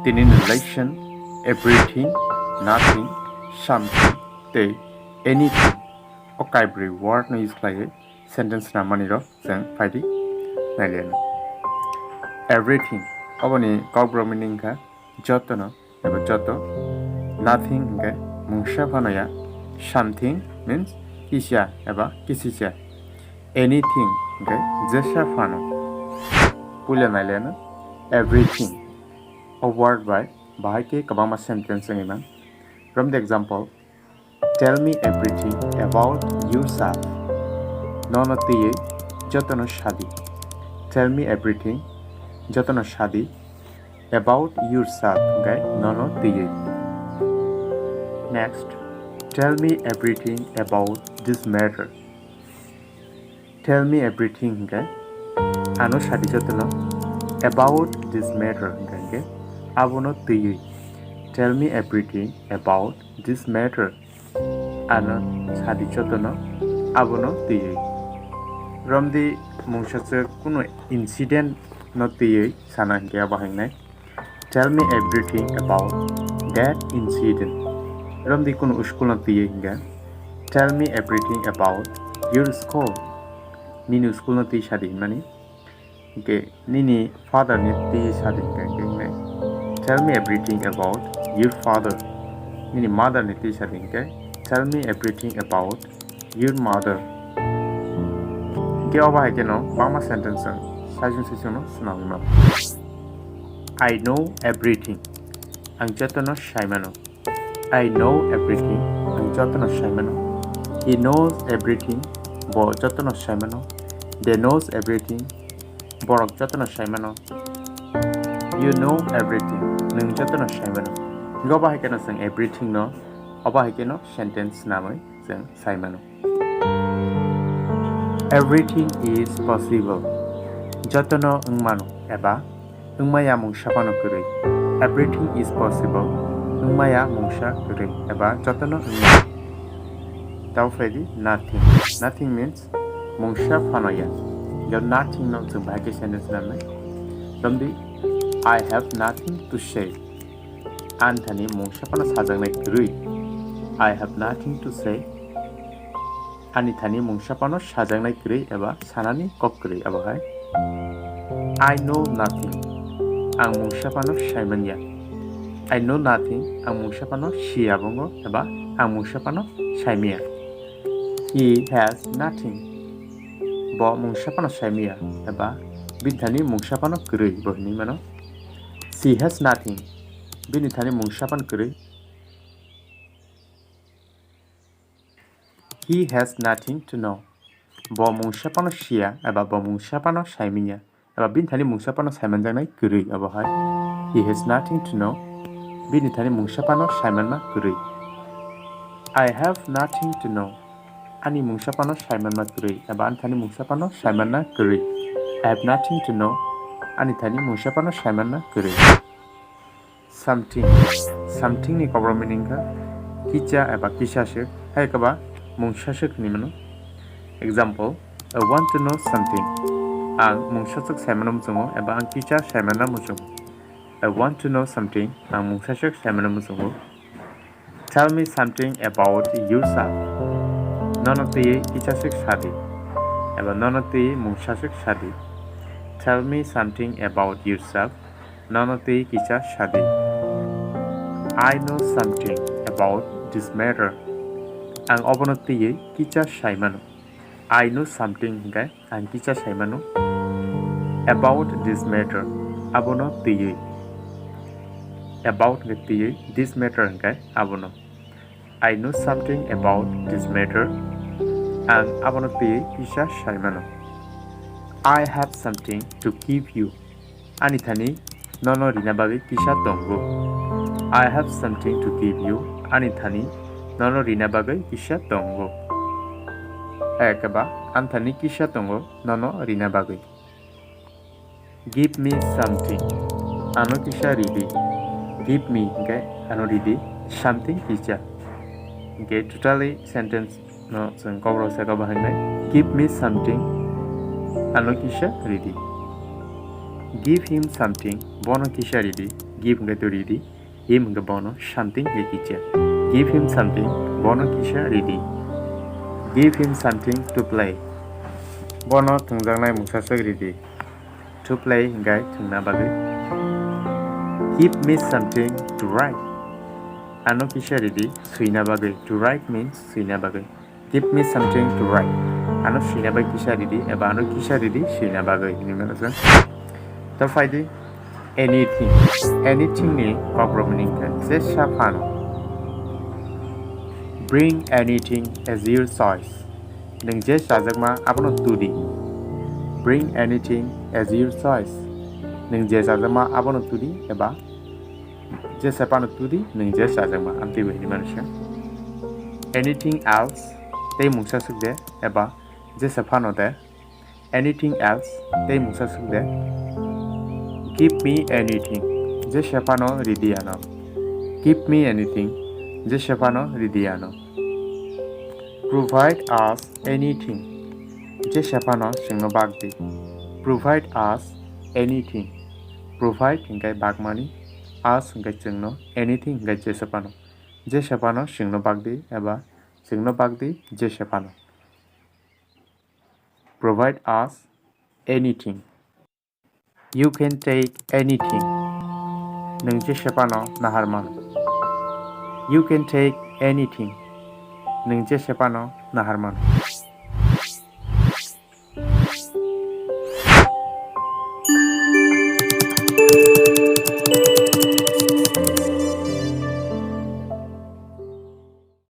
Tinin relation, everything, nothing, something, they, anything. KOKBOROK word no use like sentence na mani ro jeng faidi nailian. Everything. Oboni KOKBOROK meaning ka joto no eba joto. Nothing ke mungsa phanaya. Something means kisya eba kisisya. Anything ke jesha phano. Pula nailian. Everything. A word by bahai kabama sentence ngiman. From the example, tell me everything about yourself. Nono tiye jotono shadi. Tell me everything jotono shadi about yourself. Okay, nono tiye. Next, tell me everything about this matter. Tell me everything. Okay, ano shadi jotono about this matter. Okay, abono tiye. Tell me everything about this matter. Ano shadi jotono abono tiye. Romdi mungshase kuno incident no tiye sana hingga bahangnai. Tell me everything about that incident. Romdi kuno school no tiye hingga. Tell me everything about your school. Nini school no tiye shadi mani. Okay, nini father ni tiye shadi hingga. Tell me everything about your father. Nini mother ni tiye shadi hingga. Tell me everything about your mother. Kaya ba no bangma sentence ang sajung no sunamima. I know everything. Ang joto no shaimano. I know everything. Ang joto no shaimano. He knows everything. Bo joto no shaimano. They knows everything. Borok joto no shaimano. You know everything. Nung joto no shaimano. Kaya ba no sang everything no. Aba no sentence namay sang shaimano. Everything is possible. Joto no ungmano eba ungmaya mungsha pano kurei. Everything is possible. Ungmaya mungsha kurei eba joto no ungmano. Tau fedi nothing. Nothing means mungsha pano ya. Your nothing no jeng bahagi sentence namai. Domdi I have nothing to say. Anthony mungsha pano sajang nai kurei. I have nothing to say. Ani thani mungsha pano sajang nai kurei eba sanani kok kurei eba hai. I know nothing. Ang mungsha pano shaimanya. I know nothing. Ang mungsha pano shiabongo eba ang mungsha pano shaimia. He has nothing. Bo mungsha pano shaimia eba bithani mungsha pano kurei bohni mano. She has nothing. Bini thani mungsha pano kurei. He has nothing to know. Bo mungsha pano shia eba bo mungsha pano shaiminya. Eba bin thani mungsha pano shaimanjang nai kurei eba hai. He has nothing to know. Bini thani mungsha pano shaimanma kurei. I have nothing to know. Ani mungsha pano shaimanma kurei eba an thani mungsha pano shaimanna kurei. I have nothing to know. Ani thani mungsha pano shaimanna kurei. Something. Something ni KOKBOROK meaning ka kicha eba kishashik hai kaba mungshashik ni mano. Example, I want to know something. Ang mungshashik saimanam jungo eba ang kicha saimanam jungo. I want to know something. Ang mungshashik saimanam jungo. Tell me something about yourself. Nonoti kichashik shadi. Eba nonoti mungshashik shadi. Tell me something about yourself. Nonoti kicha shadi. I know something about this matter. Ang obonotiye kicha shaimano. I know something hingga ang kicha shaimano about this matter. Abonotiye about tiye this matter hingga abono. I know something about this matter. Ang abonotiye kicha shaimano. I have something to give you. Anithani nono rinabagi kisha tongo. I have something to give you. Anithani nono rina bagai kisha tongo. Ekaba anthani kisha tongo nono rina bagai. Give me something. Ano kisha ridi. Give me okay ano ridi something kisha. Okay, totally sentence no jeng KOKBOROK sa ka bahangnai. Give me something. Ano kisha ridi. Give him something. Bono kisha ridi. give hingga to ready him hingga bono something he kicha give him something bono kisha ready give him something to play bono thungjangnai mungsasak ready to play hingga thungna bagai give me something to write ano kisha ready suina bagai to write means suina bagai give me something to write ano suina bagai kisha ready eba ano kisha ready suina bagai ni manasan ta faidi anything ni kokborok meaning ka jesa phano bring anything as your choice nang je sajak ma abono tudi bring anything as your choice nang je sajak ma abono tudi eba je sapano tudi nang je sajak ma amti ni manusya anything else tei mungsa sukde eba je sapano de anything else tei mungsa sukde give me anything je sapano ridiano give me anything je sapano ridiano provide us anything je sapano singno bagdi provide us anything provide hingkai bagmani us hingkai singno anything hingkai je sapano singno bagdi eba singno bagdi je sapano provide us anything you can take anything nang je sapano naharmano you can take anything nang je sapano naharmano